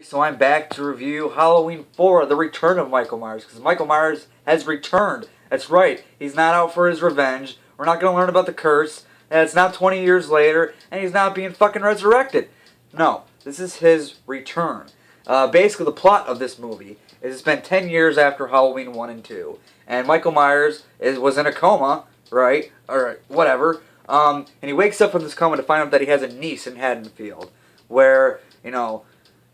So I'm back to review Halloween 4, The Return of Michael Myers, because Michael Myers has returned. That's right, he's not out for his revenge. We're not going to learn about the curse, and it's not 20 years later, and he's not being fucking resurrected. No, this is his return. Basically, the plot of this movie is it's been 10 years after Halloween 1 and 2, and Michael Myers was in a coma, right, or whatever, and he wakes up from this coma to find out that he has a niece in Haddonfield, where,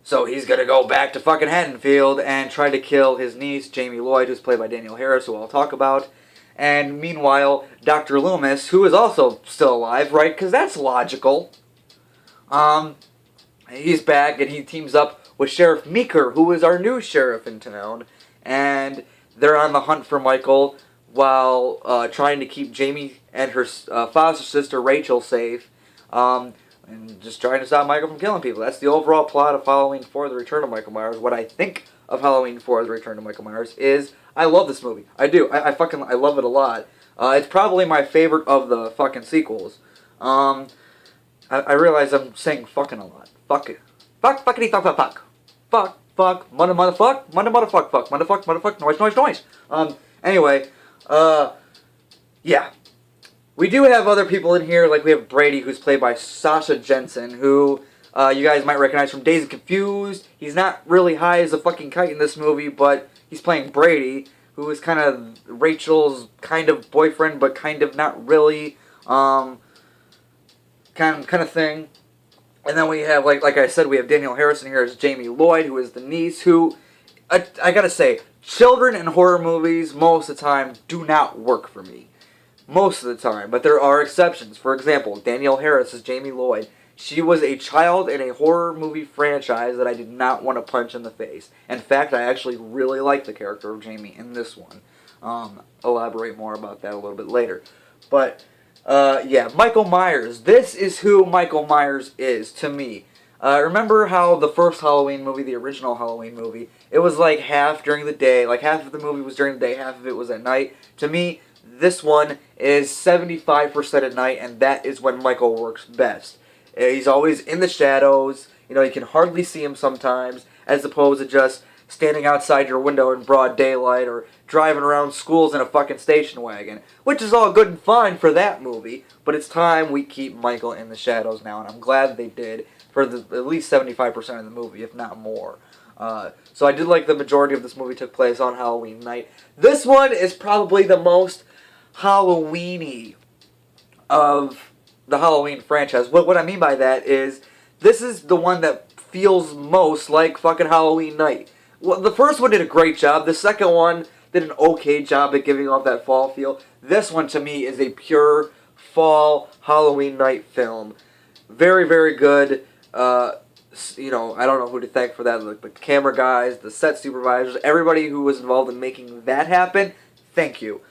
so he's gonna go back to fucking Haddonfield and try to kill his niece, Jamie Lloyd, who's played by Danielle Harris, who I'll talk about. And meanwhile, Dr. Loomis, who is also still alive, right? Because that's logical. He's back and he teams up with Sheriff Meeker, who is our new sheriff in town. And they're on the hunt for Michael while trying to keep Jamie and her foster sister Rachel safe. And just trying to stop Michael from killing people. That's the overall plot of Halloween 4, The Return of Michael Myers. What I think of Halloween 4, The Return of Michael Myers is I love this movie. I do. I love it a lot. It's probably my favorite of the fucking sequels. I realize I'm saying fucking a lot. Fuck it. Fuck, fuckity, fuck, fuck, fuck. Fuck, fuck, motherfuck, motherfuck, fuck, motherfuck, noise. Anyway, yeah. We do have other people in here, like we have Brady, who's played by Sasha Jensen, who you guys might recognize from Dazed and Confused. He's not really high as a fucking kite in this movie, but he's playing Brady, who is kind of Rachel's kind of boyfriend, but kind of not really, kind of thing. And then we have, like I said, we have Danielle Harris in here as Jamie Lloyd, who is the niece, who, I gotta say, children in horror movies, most of the time, do not work for me. Most of the time, but there are exceptions. For example, Danielle Harris is Jamie Lloyd. She was a child in a horror movie franchise that I did not want to punch in the face. In fact, I actually really like the character of Jamie in this one. Elaborate more about that a little bit later. But, yeah, Michael Myers. This is who Michael Myers is to me. Remember how the first Halloween movie, the original Halloween movie, it was like half during the day. Like half of the movie was during the day, half of it was at night. To me, this one is 75% at night, and that is when Michael works best. He's always in the shadows. You can hardly see him sometimes, as opposed to just standing outside your window in broad daylight or driving around schools in a fucking station wagon, which is all good and fine for that movie, but it's time we keep Michael in the shadows now, and I'm glad they did for at least 75% of the movie, if not more. So I did like the majority of this movie took place on Halloween night. This one is probably the most Halloween-y of the Halloween franchise. What I mean by that is, this is the one that feels most like fucking Halloween night. Well, the first one did a great job. The second one did an okay job at giving off that fall feel. This one, to me, is a pure fall Halloween night film. Very, very good. I don't know who to thank for that. Like the camera guys, the set supervisors, everybody who was involved in making that happen, thank you.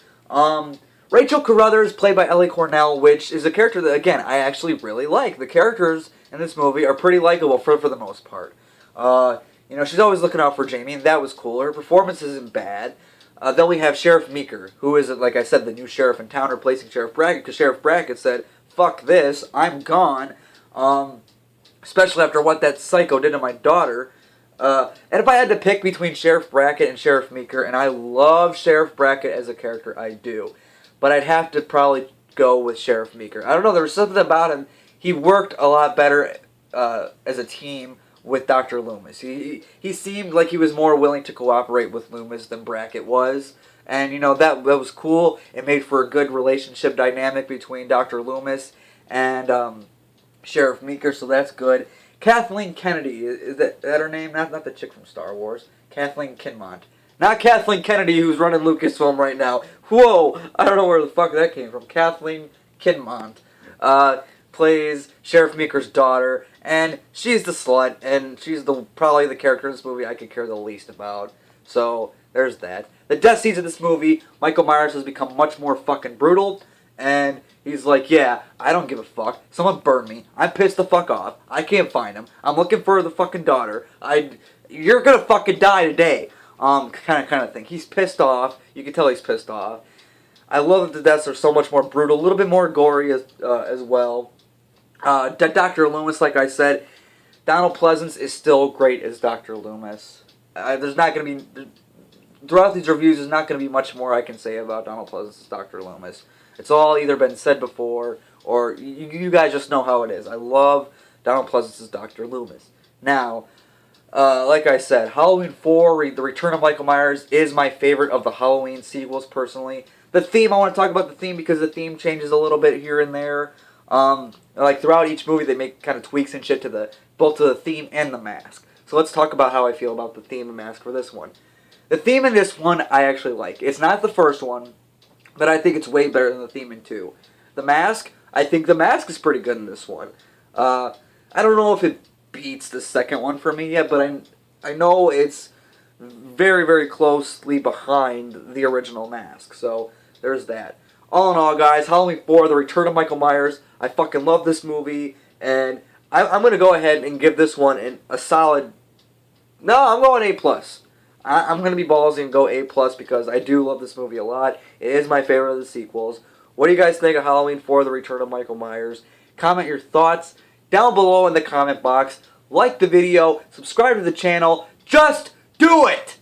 Rachel Carruthers, played by Ellie Cornell, which is a character that, again, I actually really like. The characters in this movie are pretty likable for the most part. She's always looking out for Jamie, and that was cool. Her performance isn't bad. Then we have Sheriff Meeker, who is, like I said, the new sheriff in town, replacing Sheriff Brackett, because Sheriff Brackett said, fuck this, I'm gone. Especially after what that psycho did to my daughter. And if I had to pick between Sheriff Brackett and Sheriff Meeker, and I love Sheriff Brackett as a character, I do. But I'd have to probably go with Sheriff Meeker. I don't know, there was something about him. He worked a lot better as a team with Dr. Loomis. He seemed like he was more willing to cooperate with Loomis than Brackett was. And, that was cool. It made for a good relationship dynamic between Dr. Loomis and Sheriff Meeker, so that's good. Kathleen Kennedy, is that her name? Not the chick from Star Wars. Kathleen Kinmont. Not Kathleen Kennedy, who's running Lucasfilm right now. Whoa! I don't know where the fuck that came from. Kathleen Kinmont plays Sheriff Meeker's daughter, and she's the slut, and she's probably the character in this movie I could care the least about. So, there's that. The death scenes in this movie, Michael Myers has become much more fucking brutal, and he's like, yeah, I don't give a fuck. Someone burned me. I'm pissed the fuck off. I can't find him. I'm looking for the fucking daughter. You're gonna fucking die today. Kind of thing. He's pissed off. You can tell he's pissed off. I love that the deaths are so much more brutal, a little bit more gory as well. Dr. Loomis, like I said, Donald Pleasance is still great as Dr. Loomis. There's not going to be... Throughout these reviews, there's not going to be much more I can say about Donald Pleasance as Dr. Loomis. It's all either been said before, or you guys just know how it is. I love Donald Pleasance as Dr. Loomis. Now, like I said, Halloween 4, The Return of Michael Myers, is my favorite of the Halloween sequels, personally. The theme, I want to talk about the theme because the theme changes a little bit here and there. Like, throughout each movie, they make kind of tweaks and shit to both to the theme and the mask. So let's talk about how I feel about the theme and mask for this one. The theme in this one, I actually like. It's not the first one, but I think it's way better than the theme in 2. The mask, I think the mask is pretty good in this one. I don't know if it beats the second one for me yet, but I know it's very, very closely behind the original mask. So, there's that. All in all, guys, Halloween 4, The Return of Michael Myers. I fucking love this movie, and I'm going to go ahead and give this one a solid... No, I'm going A+. I'm going to be ballsy and go A+, because I do love this movie a lot. It is my favorite of the sequels. What do you guys think of Halloween 4, The Return of Michael Myers? Comment your thoughts down below in the comment box. Like the video, subscribe to the channel. Just do it!